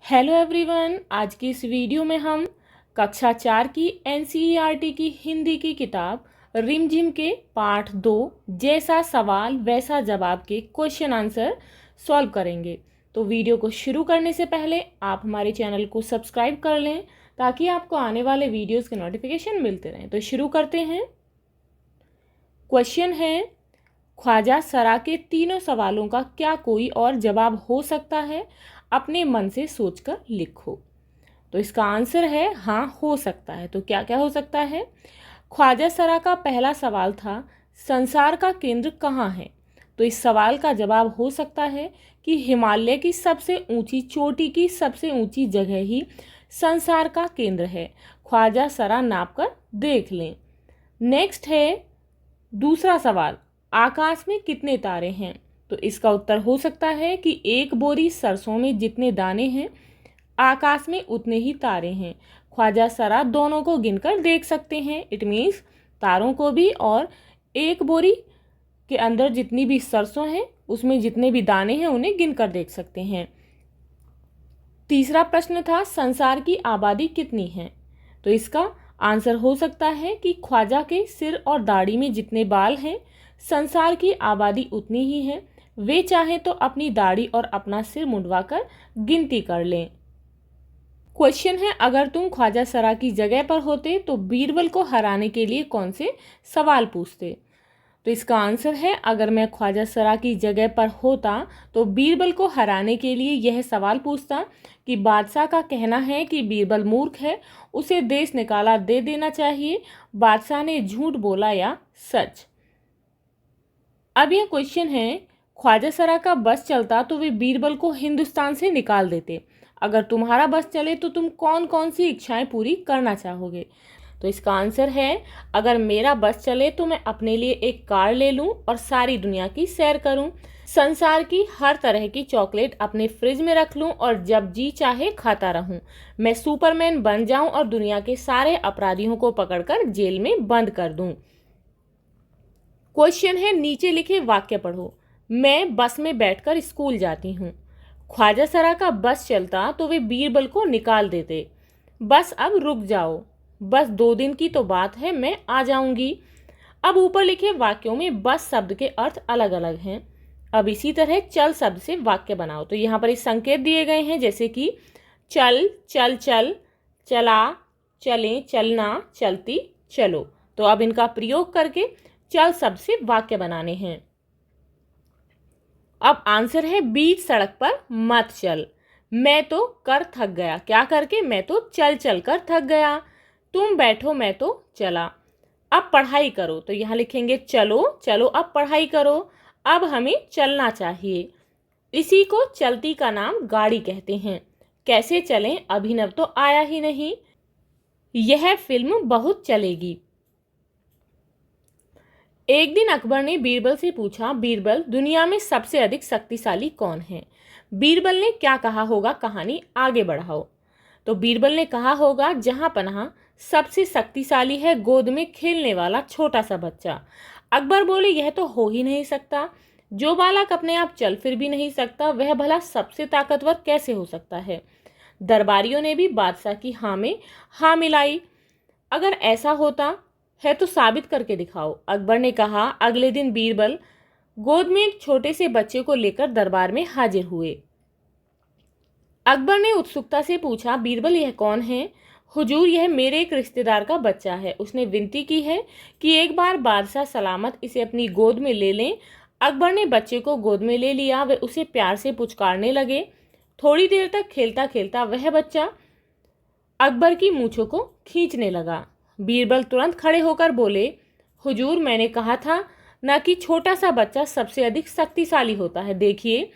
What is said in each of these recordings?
Hello everyone, आज की इस वीडियो में हम कक्षा 4 की एनसीईआरटी की हिंदी की किताब रिमझिम के पाठ 2 जैसा सवाल वैसा जवाब के क्वेश्चन आंसर सॉल्व करेंगे। तो वीडियो को शुरू करने से पहले आप हमारे चैनल को सब्सक्राइब कर लें ताकि आपको आने वाले वीडियोस के नोटिफिकेशन मिलते रहें। तो शुरू करते हैं। क्वेश्चन है, ख्वाजा सरा के तीनों सवालों का क्या कोई और जवाब हो सकता है? अपने मन से सोचकर लिखो। तो इसका आंसर है हाँ, हो सकता है। तो क्या क्या हो सकता है? ख्वाजा सरा का पहला सवाल था, संसार का केंद्र कहाँ है? तो इस सवाल का जवाब हो सकता है कि हिमालय की सबसे ऊंची चोटी की सबसे ऊंची जगह ही संसार का केंद्र है। ख्वाजा सरा नाप कर देख लें। नेक्स्ट है दूसरा सवाल, आकाश में कितने तारे हैं? तो इसका उत्तर हो सकता है कि एक बोरी सरसों में जितने दाने हैं आकाश में उतने ही तारे हैं। ख्वाजा सरा दोनों को गिनकर देख सकते हैं। इट मीन्स तारों को भी और एक बोरी के अंदर जितनी भी सरसों हैं उसमें जितने भी दाने हैं उन्हें गिनकर देख सकते हैं। तीसरा प्रश्न था, संसार की आबादी कितनी है? तो इसका आंसर हो सकता है कि ख्वाजा के सिर और दाढ़ी में जितने बाल हैं संसार की आबादी उतनी ही है। वे चाहें तो अपनी दाढ़ी और अपना सिर मुंडवाकर गिनती कर लें। क्वेश्चन है, अगर तुम ख्वाजा सरा की जगह पर होते तो बीरबल को हराने के लिए कौन से सवाल पूछते? तो इसका आंसर है, अगर मैं ख्वाजा सरा की जगह पर होता तो बीरबल को हराने के लिए यह सवाल पूछता कि बादशाह का कहना है कि बीरबल मूर्ख है, उसे देश निकाला दे देना चाहिए। बादशाह ने झूठ बोला या सच? अब यह क्वेश्चन है, ख्वाजा सरा का बस चलता तो वे बीरबल को हिंदुस्तान से निकाल देते। अगर तुम्हारा बस चले तो तुम कौन कौन सी इच्छाएं पूरी करना चाहोगे? तो इसका आंसर है, अगर मेरा बस चले तो मैं अपने लिए एक कार ले लूं और सारी दुनिया की सैर करूं। संसार की हर तरह की चॉकलेट अपने फ्रिज में रख लूं और जब जी चाहे खाता रहूं। मैं सुपरमैन बन जाऊं और दुनिया के सारे अपराधियों को पकड़कर जेल में बंद कर दूं। क्वेश्चन है, नीचे लिखे वाक्य पढ़ो। मैं बस में बैठकर स्कूल जाती हूँ। ख्वाजा सरा का बस चलता तो वे बीरबल को निकाल देते। बस अब रुक जाओ, बस 2 दिन की तो बात है, मैं आ जाऊंगी। अब ऊपर लिखे वाक्यों में बस शब्द के अर्थ अलग अलग हैं। अब इसी तरह चल शब्द से वाक्य बनाओ। तो यहाँ पर इस संकेत दिए गए हैं, जैसे कि चल, चल चल, चला, चलें, चलना, चलती, चलो। तो अब इनका प्रयोग करके चल शब्द से वाक्य बनाने हैं। अब आंसर है, बीच सड़क पर मत चल। मैं तो कर थक गया। क्या करके? मैं तो चल चल कर थक गया। तुम बैठो, मैं तो चला। अब पढ़ाई करो। तो यहाँ लिखेंगे चलो, चलो अब पढ़ाई करो। अब हमें चलना चाहिए। इसी को चलती का नाम गाड़ी कहते हैं। कैसे चलें? अभिनव तो आया ही नहीं। यह फिल्म बहुत चलेगी। एक दिन अकबर ने बीरबल से पूछा, बीरबल, दुनिया में सबसे अधिक शक्तिशाली कौन है? बीरबल ने क्या कहा होगा? कहानी आगे बढ़ाओ। तो बीरबल ने कहा होगा, जहां पनाह सबसे शक्तिशाली है गोद में खेलने वाला छोटा सा बच्चा। अकबर बोले, यह तो हो ही नहीं सकता। जो बालक अपने आप चल फिर भी नहीं सकता वह भला सबसे ताकतवर कैसे हो सकता है? दरबारियों ने भी बादशाह की हाँ में हाँ मिलाई। अगर ऐसा होता है तो साबित करके दिखाओ। अकबर ने कहा। अगले दिन बीरबल गोद में एक छोटे से बच्चे को लेकर दरबार में हाजिर हुए। अकबर ने उत्सुकता से पूछा, बीरबल यह कौन है? हुजूर, यह मेरे एक रिश्तेदार का बच्चा है। उसने विनती की है कि एक बार बादशाह सलामत इसे अपनी गोद में ले लें। अकबर ने बच्चे को गोद में ले लिया। वे उसे प्यार से पुचकारने लगे। थोड़ी देर तक खेलता खेलता वह बच्चा अकबर की मूंछों को खींचने लगा। बीरबल तुरंत खड़े होकर बोले, हुजूर, मैंने कहा था ना कि छोटा सा बच्चा सबसे अधिक शक्तिशाली होता है। देखिए,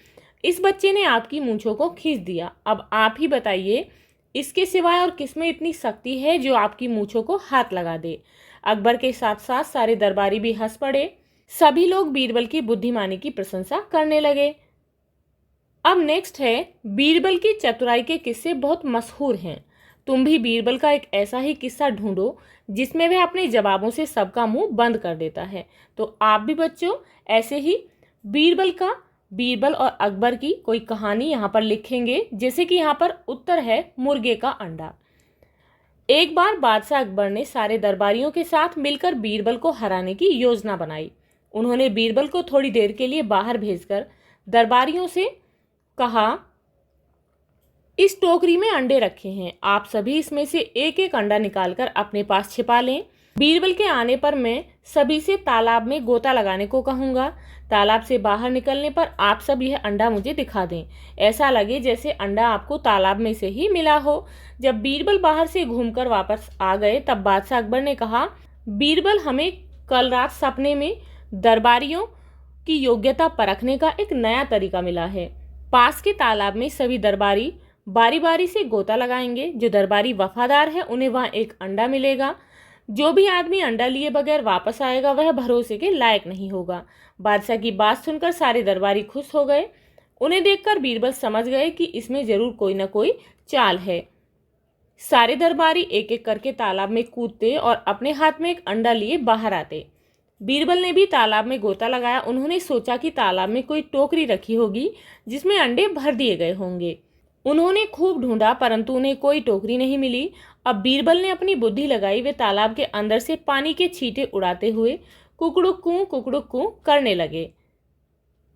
इस बच्चे ने आपकी मूंछों को खींच दिया। अब आप ही बताइए, इसके सिवाय और किसमें इतनी शक्ति है जो आपकी मूंछों को हाथ लगा दे? अकबर के साथ साथ सारे दरबारी भी हंस पड़े। सभी लोग बीरबल की बुद्धिमानी की प्रशंसा करने लगे। अब नेक्स्ट है, बीरबल की चतुराई के किस्से बहुत मशहूर हैं। तुम भी बीरबल का एक ऐसा ही किस्सा ढूंढो जिसमें वह अपने जवाबों से सबका मुंह बंद कर देता है। तो आप भी बच्चों ऐसे ही बीरबल का बीरबल और अकबर की कोई कहानी यहाँ पर लिखेंगे। जैसे कि यहाँ पर उत्तर है मुर्गे का अंडा। एक बार बादशाह अकबर ने सारे दरबारियों के साथ मिलकर बीरबल को हराने की योजना बनाई। उन्होंने बीरबल को थोड़ी देर के लिए बाहर भेजकर दरबारियों से कहा, इस टोकरी में अंडे रखे हैं, आप सभी इसमें से एक एक अंडा निकालकर अपने पास छिपा लें। बीरबल के आने पर मैं सभी से तालाब में गोता लगाने को कहूँगा। तालाब से बाहर निकलने पर आप सब यह अंडा मुझे दिखा दें, ऐसा लगे जैसे अंडा आपको तालाब में से ही मिला हो। जब बीरबल बाहर से घूमकर वापस आ गए तब बादशाह अकबर ने कहा, बीरबल, हमें कल रात सपने में दरबारियों की योग्यता परखने का एक नया तरीका मिला है। पास के तालाब में सभी दरबारी बारी बारी से गोता लगाएंगे। जो दरबारी वफादार है उन्हें वहाँ एक अंडा मिलेगा। जो भी आदमी अंडा लिए बगैर वापस आएगा वह भरोसे के लायक नहीं होगा। बादशाह की बात सुनकर सारे दरबारी खुश हो गए। उन्हें देखकर बीरबल समझ गए कि इसमें जरूर कोई न कोई चाल है। सारे दरबारी एक एक करके तालाब में कूदते और अपने हाथ में एक अंडा लिए बाहर आते। बीरबल ने भी तालाब में गोता लगाया। उन्होंने सोचा कि तालाब में कोई टोकरी रखी होगी जिसमें अंडे भर दिए गए होंगे। उन्होंने खूब ढूंढा परंतु उन्हें कोई टोकरी नहीं मिली। अब बीरबल ने अपनी बुद्धि लगाई। वे तालाब के अंदर से पानी के छींटे उड़ाते हुए कुकड़ुक कूं करने लगे।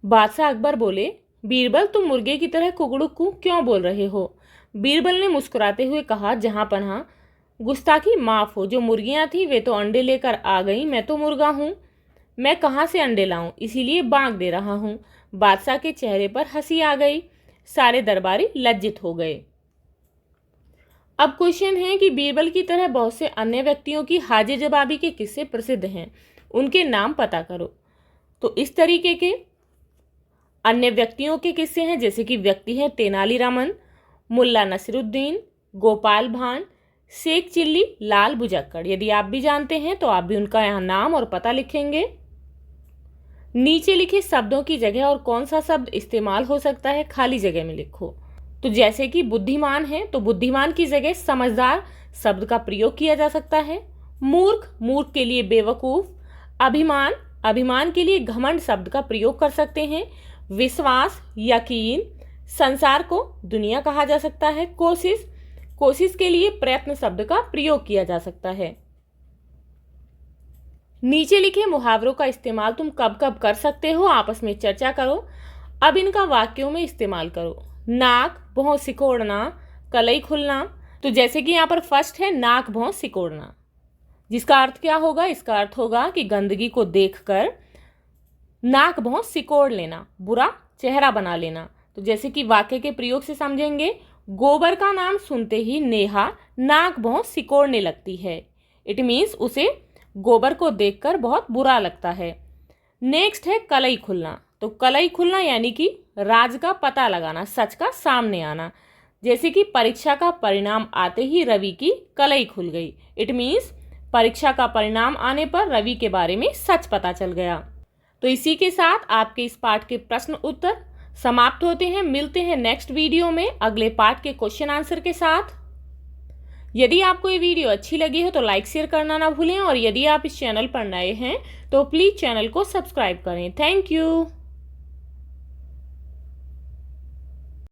बादशाह अकबर बोले, बीरबल, तुम मुर्गे की तरह कुकड़ुक कूं क्यों बोल रहे हो? बीरबल ने मुस्कुराते हुए कहा, जहां पनाह गुस्ताखी माफ हो। जो मुर्गियां थी वे तो अंडे लेकर आ गई, मैं तो मुर्गा हूँ, मैं कहाँ से अंडे लाऊं, इसीलिए बांग दे रहा हूँ। बादशाह के चेहरे पर हंसी आ गई। सारे दरबारी लज्जित हो गए। अब क्वेश्चन है कि बीरबल की तरह बहुत से अन्य व्यक्तियों की हाजिर जवाबी के किस्से प्रसिद्ध हैं, उनके नाम पता करो। तो इस तरीके के अन्य व्यक्तियों के किस्से हैं, जैसे कि व्यक्ति हैं तेनालीरामन, मुल्ला नसीरुद्दीन, गोपाल भांड, शेख चिल्ली, लाल बुजक्कड़। यदि आप भी जानते हैं तो आप भी उनका यहाँ नाम और पता लिखेंगे। नीचे लिखे शब्दों की जगह और कौन सा शब्द इस्तेमाल हो सकता है खाली जगह में लिखो। तो जैसे कि बुद्धिमान है तो बुद्धिमान की जगह समझदार शब्द का प्रयोग किया जा सकता है। मूर्ख, मूर्ख के लिए बेवकूफ। अभिमान, अभिमान के लिए घमंड शब्द का प्रयोग कर सकते हैं। विश्वास, यकीन। संसार को दुनिया कहा जा सकता है। कोशिश, कोशिश के लिए प्रयत्न शब्द का प्रयोग किया जा सकता है। नीचे लिखे मुहावरों का इस्तेमाल तुम कब कब कर सकते हो, आपस में चर्चा करो। अब इनका वाक्यों में इस्तेमाल करो। नाक भौं सिकोड़ना, कलई खुलना। तो जैसे कि यहाँ पर फर्स्ट है नाक भौं सिकोड़ना, जिसका अर्थ क्या होगा? इसका अर्थ होगा कि गंदगी को देखकर नाक भौं सिकोड़ लेना, बुरा चेहरा बना लेना। तो जैसे कि वाक्य के प्रयोग से समझेंगे, गोबर का नाम सुनते ही नेहा नाक भौं सिकोड़ने लगती है। इट मीन्स उसे गोबर को देखकर बहुत बुरा लगता है। नेक्स्ट है कलई खुलना। तो कलई खुलना यानी कि राज का पता लगाना, सच का सामने आना। जैसे कि परीक्षा का परिणाम आते ही रवि की कलई खुल गई। इट मीन्स परीक्षा का परिणाम आने पर रवि के बारे में सच पता चल गया। तो इसी के साथ आपके इस पाठ के प्रश्न उत्तर समाप्त होते हैं। मिलते हैं नेक्स्ट वीडियो में अगले पाठ के क्वेश्चन आंसर के साथ। यदि आपको ये वीडियो अच्छी लगी है तो लाइक शेयर करना ना भूलें, और यदि आप इस चैनल पर नए हैं तो प्लीज़ चैनल को सब्सक्राइब करें। Thank you.